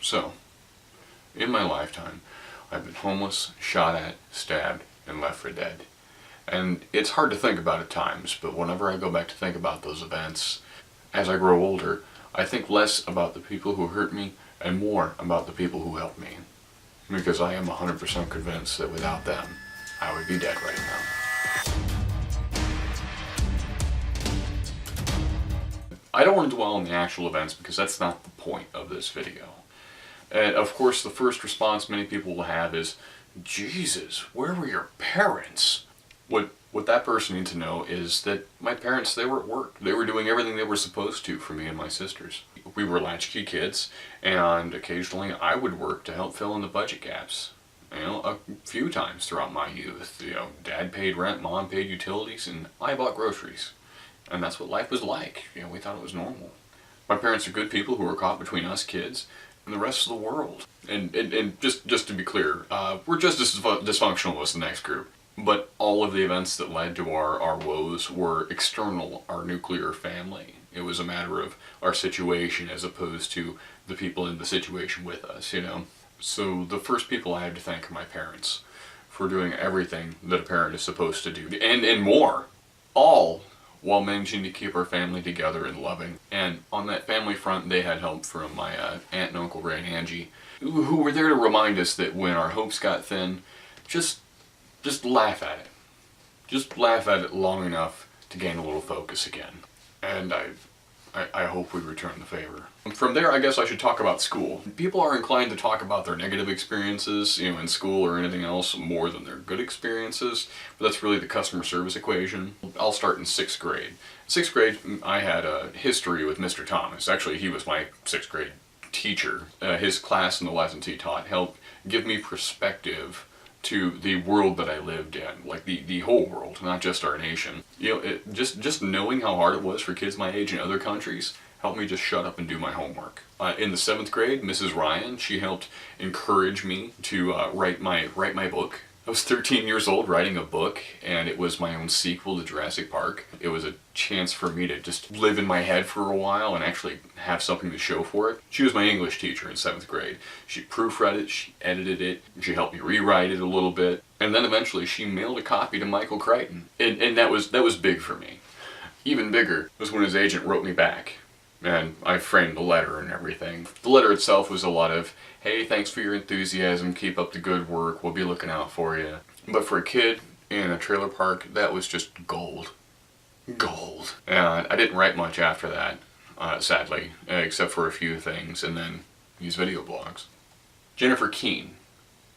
So, in my lifetime, I've been homeless, shot at, stabbed, and left for dead. And it's hard to think about at times, but whenever I go back to think about those events, as I grow older, I think less about the people who hurt me and more about the people who helped me. Because I am 100% convinced that without them, I would be dead right now. I don't want to dwell on the actual events because that's not the point of this video. And of course, the first response many people will have is, Jesus, where were your parents? What that person needs to know is that my parents, they were at work. They were doing everything they were supposed to for me and my sisters. We were latchkey kids, and occasionally I would work to help fill in the budget gaps. You know, a few times throughout my youth. You know, Dad paid rent, Mom paid utilities, and I bought groceries. And that's what life was like. You know, we thought it was normal. My parents are good people who were caught between us kids and the rest of the world. And just to be clear, we're just as dysfunctional as the next group. But all of the events that led to our woes were external, our nuclear family. It was a matter of our situation as opposed to the people in the situation with us, you know. So the first people I have to thank are my parents for doing everything that a parent is supposed to do, and more. All while managing to keep our family together and loving. And on that family front, they had help from my aunt and uncle Ray and Angie, who were there to remind us that when our hopes got thin, just laugh at it. Just laugh at it long enough to gain a little focus again. And I hope we return the favor. From there, I guess I should talk about school. People are inclined to talk about their negative experiences, you know, in school or anything else more than their good experiences, but that's really the customer service equation. I'll start in 6th grade. In 6th grade, I had a history with Mr. Thomas. Actually, he was my 6th grade teacher. His class and the lessons he taught helped give me perspective to the world that I lived in, like the whole world, not just our nation. You know, just knowing how hard it was for kids my age in other countries helped me just shut up and do my homework. In the 7th grade, Mrs. Ryan, she helped encourage me to write my book. I was 13 years old writing a book, and it was my own sequel to Jurassic Park. It was a chance for me to just live in my head for a while and actually have something to show for it. She was my English teacher in 7th grade. She proofread it, she edited it, she helped me rewrite it a little bit, and then eventually she mailed a copy to Michael Crichton. And that was big for me. Even bigger was when his agent wrote me back. And I framed the letter and everything. The letter itself was a lot of, hey, thanks for your enthusiasm, keep up the good work, we'll be looking out for you. But for a kid in a trailer park, that was just gold. Gold. And I didn't write much after that, sadly, except for a few things, and then these video blogs. Jennifer Keene,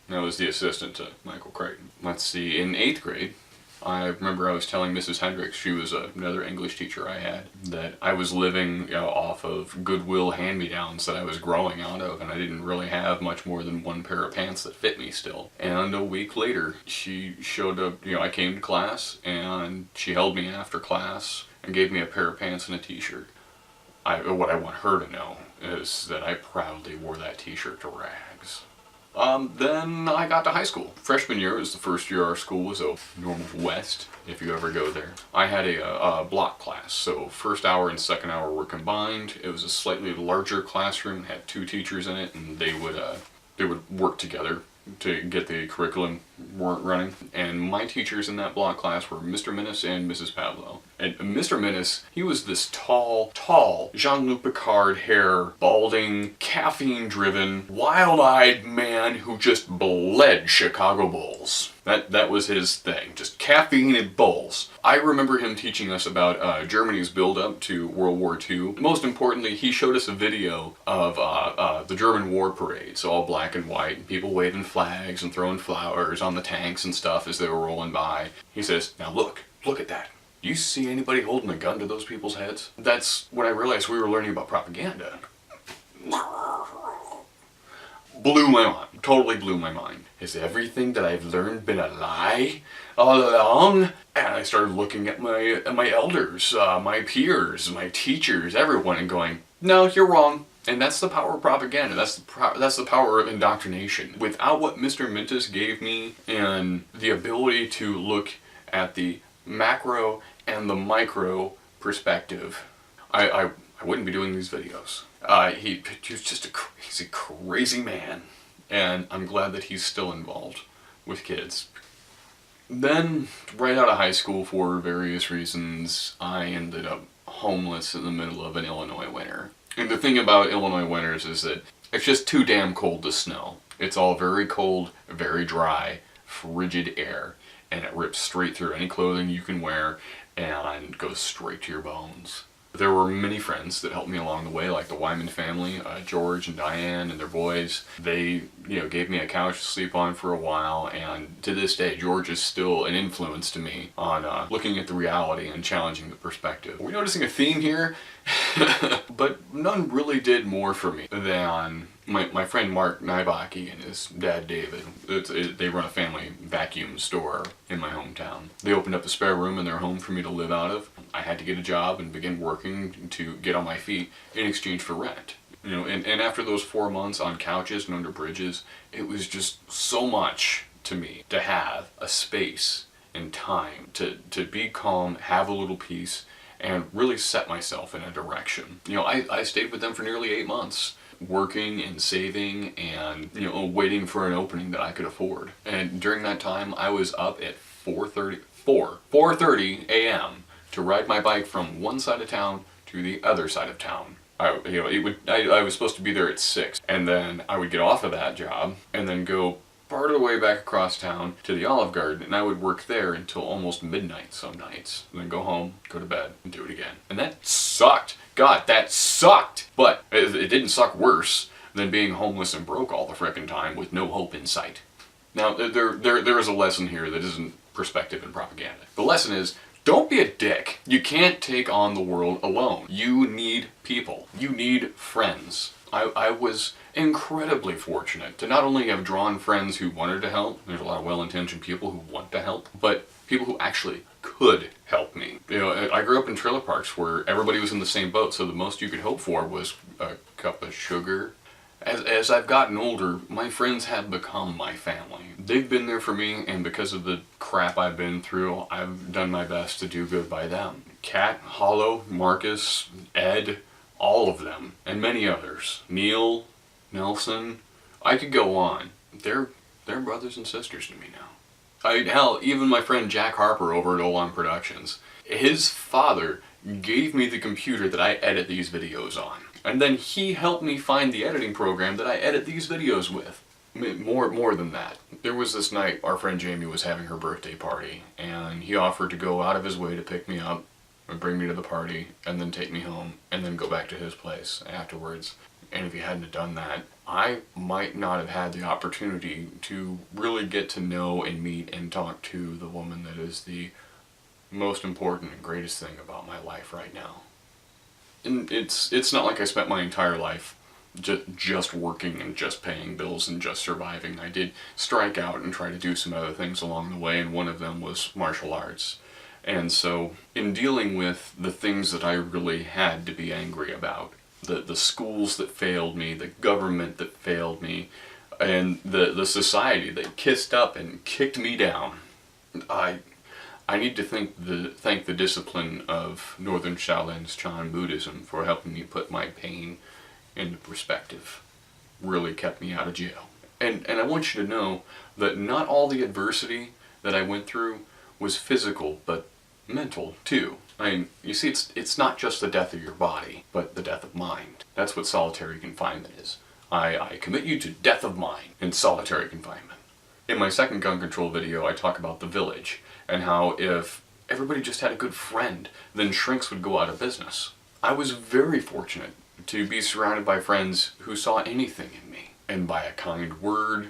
that was the assistant to Michael Crichton. Let's see, in 8th grade, I remember I was telling Mrs. Hendricks, she was another English teacher I had, that I was living, you know, off of Goodwill hand-me-downs that I was growing out of, and I didn't really have much more than one pair of pants that fit me still. And a week later, she showed up, you know, I came to class, and she held me after class and gave me a pair of pants and a t-shirt. What I want her to know is that I proudly wore that t-shirt to rags. Then I got to high school. Freshman year was the first year our school was open. Normal West, if you ever go there. I had a block class, so first hour and second hour were combined. It was a slightly larger classroom, had 2 teachers in it, and they would work together to get the curriculum running. And my teachers in that block class were Mr. Minnis and Mrs. Pavlo. And Mr. Minnis, he was this tall Jean-Luc Picard hair, balding, caffeine-driven, wild-eyed man who just bled Chicago Bulls. That was his thing, just caffeine and Bulls. I remember him teaching us about Germany's build-up to World War II. Most importantly, he showed us a video of the German war parades, all black and white, and people waving flags and throwing flowers on the tanks and stuff as they were rolling by. He says, now look at that. Do you see anybody holding a gun to those people's heads? That's when I realized we were learning about propaganda. Blew my mind. Totally blew my mind. Has everything that I've learned been a lie all along? And I started looking at my elders, my peers, my teachers, everyone, and going, no, you're wrong. And that's the power of propaganda. That's the power of indoctrination. Without what Mr. Mintis gave me and the ability to look at the macro and the micro perspective, I I wouldn't be doing these videos. He was just he's a crazy man, and I'm glad that he's still involved with kids. Then, right out of high school, for various reasons, I ended up homeless in the middle of an Illinois winter. And the thing about Illinois winters is that it's just too damn cold to snow. It's all very cold, very dry, frigid air, and it rips straight through any clothing you can wear and goes straight to your bones. There were many friends that helped me along the way, like the Wyman family, George and Diane and their boys. They, gave me a couch to sleep on for a while, and to this day, George is still an influence to me on looking at the reality and challenging the perspective. Are we noticing a theme here? But none really did more for me than my friend Mark Nybaki and his dad David. They run a family vacuum store in my hometown. They opened up a spare room in their home for me to live out of. I had to get a job and begin working to get on my feet in exchange for rent. And after those 4 months on couches and under bridges, it was just so much to me to have a space and time to be calm, have a little peace, and really set myself in a direction. I stayed with them for nearly 8 months, working and saving and, waiting for an opening that I could afford. And during that time, I was up at 4:30 a.m. to ride my bike from one side of town to the other side of town. I was supposed to be there at 6, and then I would get off of that job and then go part of the way back across town to the Olive Garden, and I would work there until almost midnight some nights, and then go home, go to bed, and do it again. And that sucked. God, that sucked! But it didn't suck worse than being homeless and broke all the frickin' time with no hope in sight. Now, there is a lesson here that isn't perspective and propaganda. The lesson is, don't be a dick. You can't take on the world alone. You need people. You need friends. I was incredibly fortunate to not only have drawn friends who wanted to help, there's a lot of well-intentioned people who want to help, but people who actually could help me. I grew up in trailer parks where everybody was in the same boat, so the most you could hope for was a cup of sugar. As I've gotten older, my friends have become my family. They've been there for me, and because of the crap I've been through, I've done my best to do good by them. Kat, Hollow, Markus, Ed, all of them, and many others. Neil, Nelson, I could go on. They're brothers and sisters to me now. Hell, even my friend Jack Harper over at Ollamh Productions, his father gave me the computer that I edit these videos on. And then he helped me find the editing program that I edit these videos with. More than that. There was this night our friend Jamie was having her birthday party, and he offered to go out of his way to pick me up and bring me to the party, and then take me home, and then go back to his place afterwards. And if he hadn't have done that, I might not have had the opportunity to really get to know and meet and talk to the woman that is the most important and greatest thing about my life right now. And it's not like I spent my entire life just working and just paying bills and just surviving. I did strike out and try to do some other things along the way, and one of them was martial arts. And so, in dealing with the things that I really had to be angry about, the schools that failed me, the government that failed me, and the society that kissed up and kicked me down, I need to thank the discipline of Northern Shaolin Chan Buddhism for helping me put my pain into perspective. Really kept me out of jail. And I want you to know that not all the adversity that I went through was physical, but mental too. I mean, you see, it's not just the death of your body, but the death of mind. That's what solitary confinement is. I commit you to death of mind in solitary confinement. In my second gun control video, I talk about the village, and how if everybody just had a good friend, then shrinks would go out of business. I was very fortunate to be surrounded by friends who saw anything in me, and by a kind word,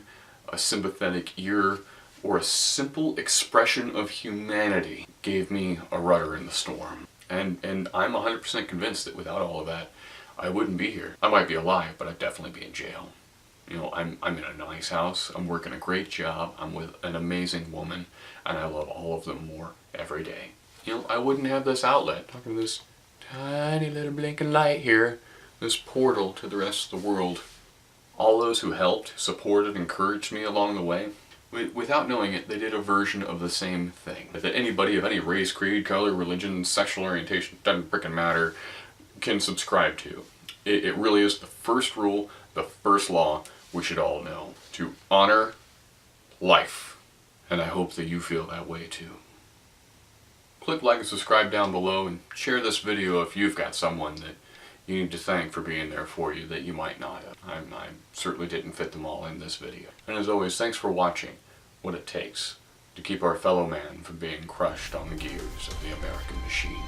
a sympathetic ear, or a simple expression of humanity gave me a rudder in the storm. And I'm 100% convinced that without all of that, I wouldn't be here. I might be alive, but I'd definitely be in jail. I'm in a nice house, I'm working a great job, I'm with an amazing woman, and I love all of them more every day. I wouldn't have this outlet. Talking to this tiny little blinking light here, this portal to the rest of the world. All those who helped, supported, encouraged me along the way, without knowing it, they did a version of the same thing. That anybody of any race, creed, color, religion, sexual orientation, doesn't frickin' matter, can subscribe to. It really is the first rule, the first law we should all know. To honor life. And I hope that you feel that way too. Click like and subscribe down below, and share this video if you've got someone that you need to thank for being there for you that you might not have. I certainly didn't fit them all in this video. And as always, thanks for watching What It Takes to keep our fellow man from being crushed on the gears of the American machine.